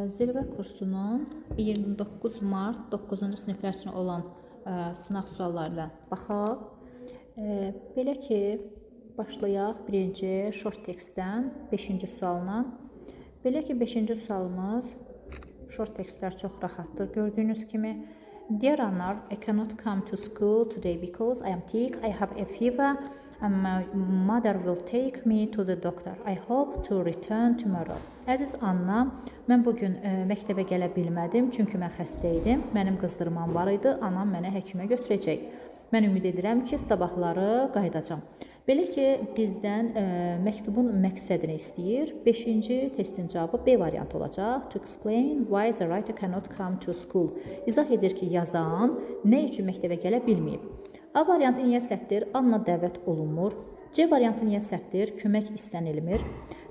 Zirvə kursunun 29 mart 9-cu siniflər üçün olan sınaq suallarına baxaq. Belə ki, başlayaq birinci short textdən 5-ci sualla. Belə ki, 5-ci sualımız short textlər çox rahatdır. Gördüyünüz kimi, Dear Anar, I cannot come to school today because I am sick, I have a fever and my mother will take me to the doctor. I hope to return tomorrow. Əziz Anna, mən bugün məktəbə gələ bilmədim, çünki mən xəstə idim. Mənim qızdırmam var idi, anam mənə həkimə götürəcək. Mən ümid edirəm ki, sabahları qayıdacam. Belə ki, bizdən məktubun məqsədini istəyir. 5-ci testin cavabı B variantı olacaq. To explain why the writer cannot come to school. İzah edir ki, yazan nə üçün məktəbə gələ bilməyib. A variantı niyə səhvdir? Anna dəvət olunmur. C variantı niyə səhvdir? Kömək istənilmir.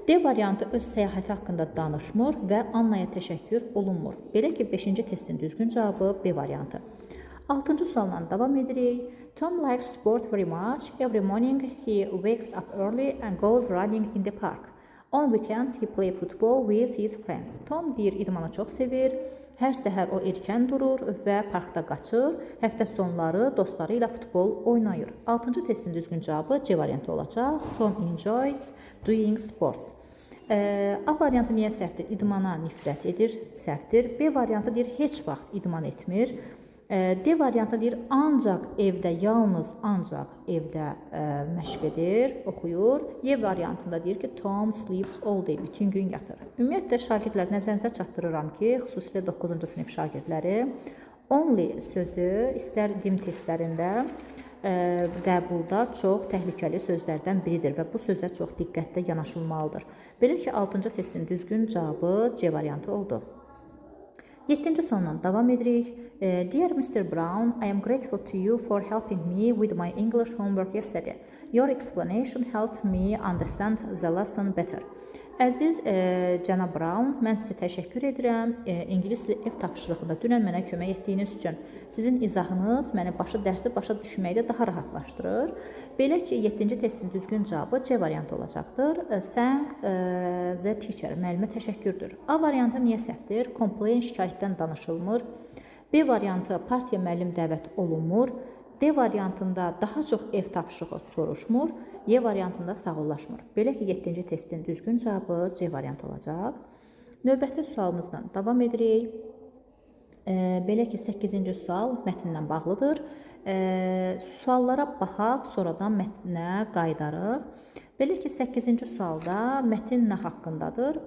D variantı öz səyahəti haqqında danışmır və Annaya təşəkkür olunmur. Belə ki, 5-ci testin düzgün cavabı B variantı. 6-cı sualla davam edirik. Tom likes sport very much. Every morning he wakes up early and goes running in the park. On weekends he play football with his friends. Tom deyir, idmanı çox sevir. Hər səhər o erkən durur və parkda qaçır. Həftə sonları dostları ilə futbol oynayır. 6-cı testin düzgün cavabı C variantı olacaq. Tom enjoys doing sports. A variantı niyə səhvdir? İdmana nifrət edir, səhvdir. B variantı deyir, heç vaxt idman etmir. D variantı deyir, ancaq evdə, yalnız ancaq evdə məşq edir, oxuyur. Y variantında deyir ki, Tom sleeps all day, bütün gün yatır. Ümumiyyətlə, şagirdlər nəzərinizə çatdırıram ki, xüsusilə 9-cu sinif şagirdləri only sözü istər dim testlərində qəbulda çox təhlükəli sözlərdən biridir və bu sözə çox diqqətlə yanaşılmalıdır. Belə ki, 6-cı testin düzgün cavabı C variantı oldu. 7-ci sualla davam edirik. Dear Mr. Brown, I am grateful to you for helping me with my English homework yesterday. Your explanation helped me understand the lesson better. Əziz cənab Brown, mən sizə təşəkkür edirəm. İngilis ev tapşırığında dünən mənə kömək etdiyiniz üçün. Sizin izahınız məni dərsi başa düşməkdə daha rahatlaşdırır. Belə ki, 7-ci testin düzgün cavabı C variantı olacaqdır. Thank the teacher, müəllimə təşəkkürdür. A variantı niyə səhvdir? Complain, şikayətdən danışılmır. B variantı partiya müəllim dəvət olunmur. D variantında daha çox ev tapşırığı soruşmur. Y variantında sağollaşmır. Belə ki, 7-ci testin düzgün cavabı C variantı olacaq. Növbəti sualımızdan davam edirik. Belə ki, 8-ci sual mətnlə bağlıdır. Suallara baxaq, sonradan mətnə qayıdarıq. Belə ki, 8-ci sualda mətin nə haqqındadır?